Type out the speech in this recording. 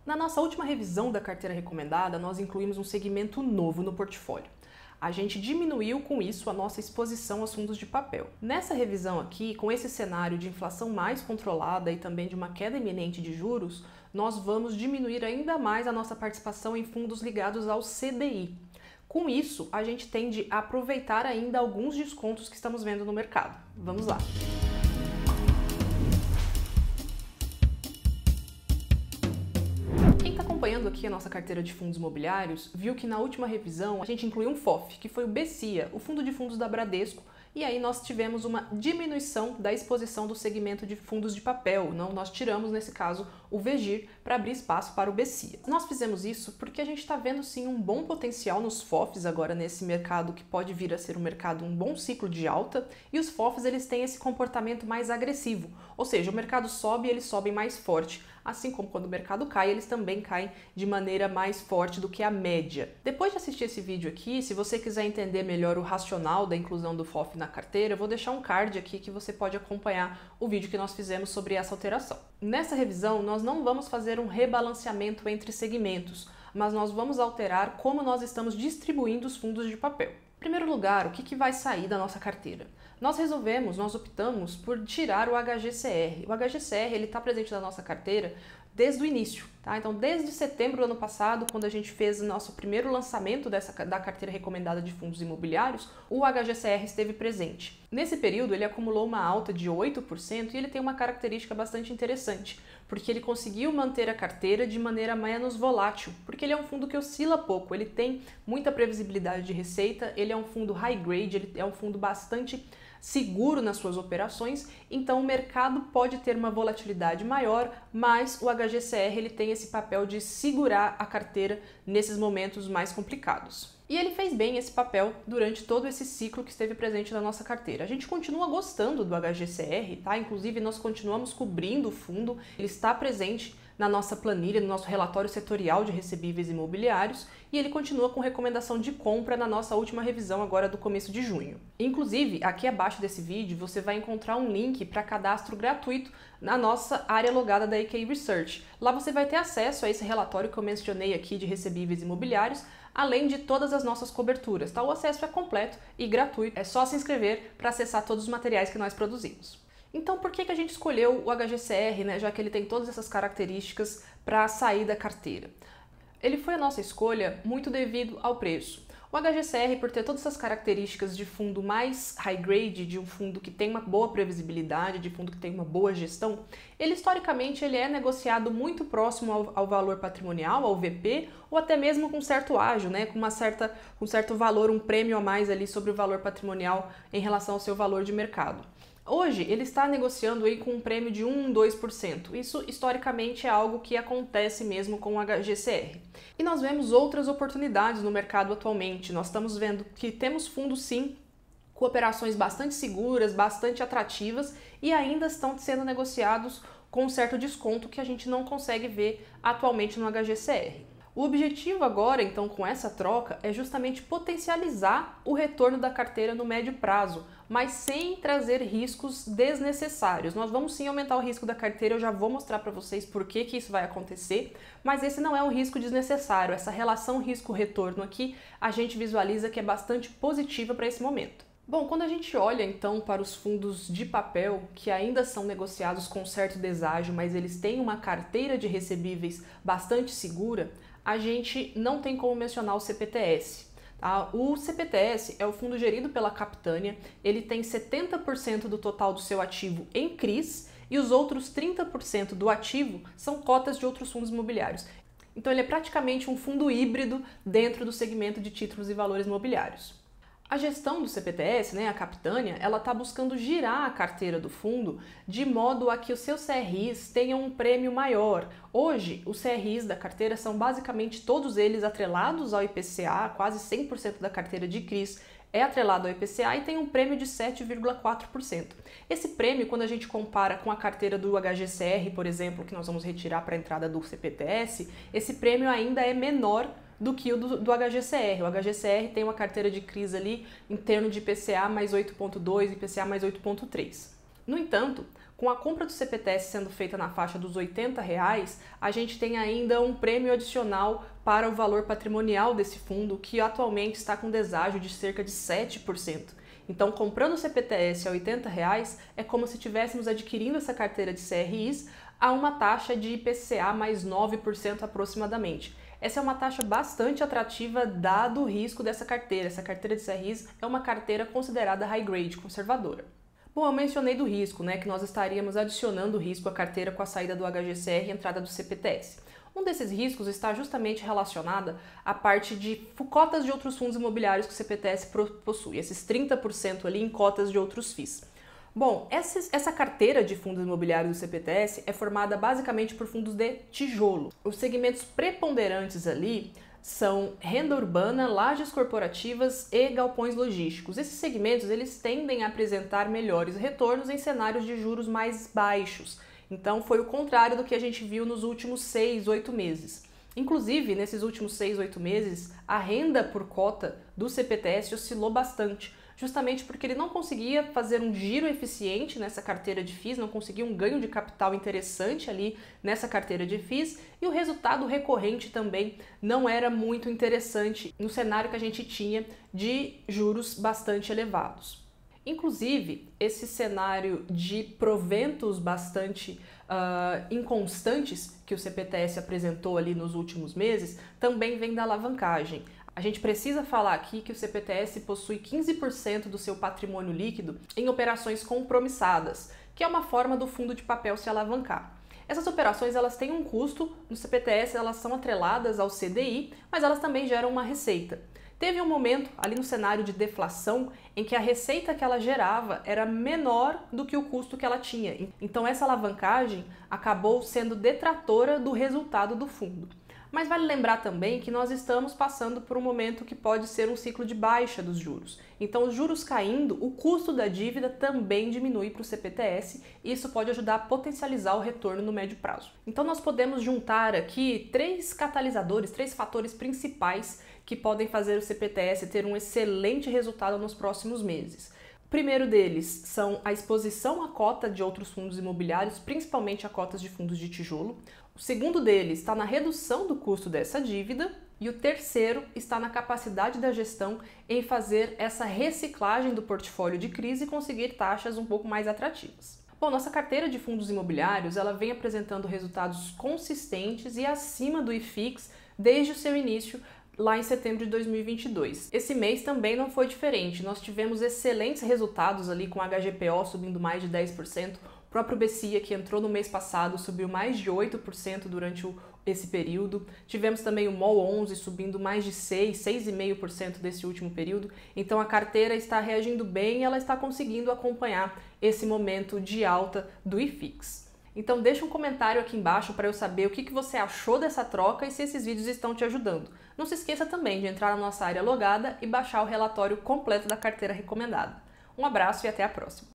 Na nossa última revisão da carteira recomendada, nós incluímos um segmento novo no portfólio. A gente diminuiu com isso a nossa exposição aos fundos de papel. Nessa revisão aqui, com esse cenário de inflação mais controlada e também de uma queda iminente de juros, nós vamos diminuir ainda mais a nossa participação em fundos ligados ao CDI. Com isso, a gente tende a aproveitar ainda alguns descontos que estamos vendo no mercado. Vamos lá! Acompanhando aqui a nossa carteira de fundos imobiliários, viu que na última revisão a gente incluiu um FOF, que foi o BCIA, o fundo de fundos da Bradesco, e aí nós tivemos uma diminuição da exposição do segmento de fundos de papel. Não, nós tiramos, nesse caso, o VEGIR para abrir espaço para o BCIA. Nós fizemos isso porque a gente está vendo sim um bom potencial nos FOFs agora nesse mercado que pode vir a ser um bom ciclo de alta, e os FOFs eles têm esse comportamento mais agressivo, ou seja, o mercado sobe e eles sobem mais forte, assim como quando o mercado cai, eles também caem de maneira mais forte do que a média. Depois de assistir esse vídeo aqui, se você quiser entender melhor o racional da inclusão do FOF na carteira, eu vou deixar um card aqui que você pode acompanhar o vídeo que nós fizemos sobre essa alteração. Nessa revisão, nós não vamos fazer um rebalanceamento entre segmentos, mas nós vamos alterar como nós estamos distribuindo os fundos de papel. Em primeiro lugar, o que vai sair da nossa carteira? Nós optamos por tirar o HGCR. O HGCR está presente na nossa carteira desde o início, tá? Então, desde setembro do ano passado, quando a gente fez o nosso primeiro lançamento da carteira recomendada de fundos imobiliários, o HGCR esteve presente. Nesse período, ele acumulou uma alta de 8% e ele tem uma característica bastante interessante, porque ele conseguiu manter a carteira de maneira menos volátil, porque ele é um fundo que oscila pouco, ele tem muita previsibilidade de receita, ele é um fundo high grade, ele é um fundo bastante seguro nas suas operações, então o mercado pode ter uma volatilidade maior, mas o HGCR ele tem esse papel de segurar a carteira nesses momentos mais complicados. E ele fez bem esse papel durante todo esse ciclo que esteve presente na nossa carteira. A gente continua gostando do HGCR, tá? Inclusive nós continuamos cobrindo o fundo, ele está presente na nossa planilha, no nosso relatório setorial de recebíveis imobiliários, e ele continua com recomendação de compra na nossa última revisão agora do começo de junho. Inclusive, aqui abaixo desse vídeo você vai encontrar um link para cadastro gratuito na nossa área logada da EK Research. Lá você vai ter acesso a esse relatório que eu mencionei aqui de recebíveis imobiliários, além de todas as nossas coberturas, tá? O acesso é completo e gratuito, é só se inscrever para acessar todos os materiais que nós produzimos. Então, por que a gente escolheu o HGCR, né, já que ele tem todas essas características para sair da carteira? Ele foi a nossa escolha muito devido ao preço. O HGCR, por ter todas essas características de fundo mais high grade, de um fundo que tem uma boa previsibilidade, de fundo que tem uma boa gestão, ele historicamente ele é negociado muito próximo ao valor patrimonial, ao VP, ou até mesmo com certo ágio, né, com um certo valor, um prêmio a mais ali sobre o valor patrimonial em relação ao seu valor de mercado. Hoje, ele está negociando aí com um prêmio de 1, 2%. Isso, historicamente, é algo que acontece mesmo com o HGCR. E nós vemos outras oportunidades no mercado atualmente. Nós estamos vendo que temos fundos, sim, com operações bastante seguras, bastante atrativas e ainda estão sendo negociados com um certo desconto que a gente não consegue ver atualmente no HGCR. O objetivo agora, então, com essa troca, é justamente potencializar o retorno da carteira no médio prazo, mas sem trazer riscos desnecessários. Nós vamos sim aumentar o risco da carteira, eu já vou mostrar para vocês por que isso vai acontecer, mas esse não é um risco desnecessário. Essa relação risco-retorno aqui, a gente visualiza que é bastante positiva para esse momento. Bom, quando a gente olha então para os fundos de papel, que ainda são negociados com certo deságio, mas eles têm uma carteira de recebíveis bastante segura, a gente não tem como mencionar o CPTS. Tá? O CPTS é o fundo gerido pela Capitânia, ele tem 70% do total do seu ativo em CRIs e os outros 30% do ativo são cotas de outros fundos imobiliários. Então ele é praticamente um fundo híbrido dentro do segmento de títulos e valores imobiliários. A gestão do CPTS, né, a Capitânia, ela está buscando girar a carteira do fundo de modo a que os seus CRIs tenham um prêmio maior. Hoje, os CRIs da carteira são basicamente todos eles atrelados ao IPCA, quase 100% da carteira de CRIs é atrelado ao IPCA e tem um prêmio de 7,4%. Esse prêmio, quando a gente compara com a carteira do HGCR, por exemplo, que nós vamos retirar para a entrada do CPTS, esse prêmio ainda é menor do que o do HGCR. O HGCR tem uma carteira de CRIs ali em termos de IPCA mais 8,2, IPCA mais 8,3. No entanto, Com a compra do CPTS sendo feita na faixa dos R$80, a gente tem ainda um prêmio adicional para o valor patrimonial desse fundo, que atualmente está com deságio de cerca de 7%. Então, comprando o CPTS a R$80 é como se estivéssemos adquirindo essa carteira de CRIs a uma taxa de IPCA mais 9% aproximadamente. Essa é uma taxa bastante atrativa dado o risco dessa carteira. Essa carteira de CRIs é uma carteira considerada high grade, conservadora. Bom, eu mencionei do risco, né, que nós estaríamos adicionando risco à carteira com a saída do HGCR e entrada do CPTS. Um desses riscos está justamente relacionado à parte de cotas de outros fundos imobiliários que o CPTS possui, esses 30% ali em cotas de outros FIIs. Bom, essa carteira de fundos imobiliários do CPTS é formada basicamente por fundos de tijolo. Os segmentos preponderantes ali são renda urbana, lajes corporativas e galpões logísticos. Esses segmentos eles tendem a apresentar melhores retornos em cenários de juros mais baixos. Então foi o contrário do que a gente viu nos últimos 6, 8 meses. Inclusive, nesses últimos 6, 8 meses, a renda por cota do CPTS oscilou bastante, justamente porque ele não conseguia fazer um giro eficiente nessa carteira de FIIs, não conseguia um ganho de capital interessante ali nessa carteira de FIIs, e o resultado recorrente também não era muito interessante no cenário que a gente tinha de juros bastante elevados. Inclusive, esse cenário de proventos bastante inconstantes que o CPTS apresentou ali nos últimos meses também vem da alavancagem. A gente precisa falar aqui que o CPTS possui 15% do seu patrimônio líquido em operações compromissadas, que é uma forma do fundo de papel se alavancar. Essas operações elas têm um custo, no CPTS elas são atreladas ao CDI, mas elas também geram uma receita. Teve um momento ali no cenário de deflação em que a receita que ela gerava era menor do que o custo que ela tinha. Então essa alavancagem acabou sendo detratora do resultado do fundo. Mas vale lembrar também que nós estamos passando por um momento que pode ser um ciclo de baixa dos juros. Então, os juros caindo, o custo da dívida também diminui para o CPTS e isso pode ajudar a potencializar o retorno no médio prazo. Então, nós podemos juntar aqui três catalisadores, três fatores principais que podem fazer o CPTS ter um excelente resultado nos próximos meses. O primeiro deles são a exposição à cota de outros fundos imobiliários, principalmente a cotas de fundos de tijolo. O segundo deles está na redução do custo dessa dívida. E o terceiro está na capacidade da gestão em fazer essa reciclagem do portfólio de crise e conseguir taxas um pouco mais atrativas. Bom, nossa carteira de fundos imobiliários ela vem apresentando resultados consistentes e acima do IFIX desde o seu início, lá em setembro de 2022. Esse mês também não foi diferente, nós tivemos excelentes resultados ali com a HGPO subindo mais de 10%, o próprio BCIA que entrou no mês passado subiu mais de 8% durante esse período, tivemos também o MOL 11 subindo mais de 6,5% desse último período, então a carteira está reagindo bem e ela está conseguindo acompanhar esse momento de alta do IFIX. Então deixa um comentário aqui embaixo para eu saber o que você achou dessa troca e se esses vídeos estão te ajudando. Não se esqueça também de entrar na nossa área logada e baixar o relatório completo da carteira recomendada. Um abraço e até a próxima!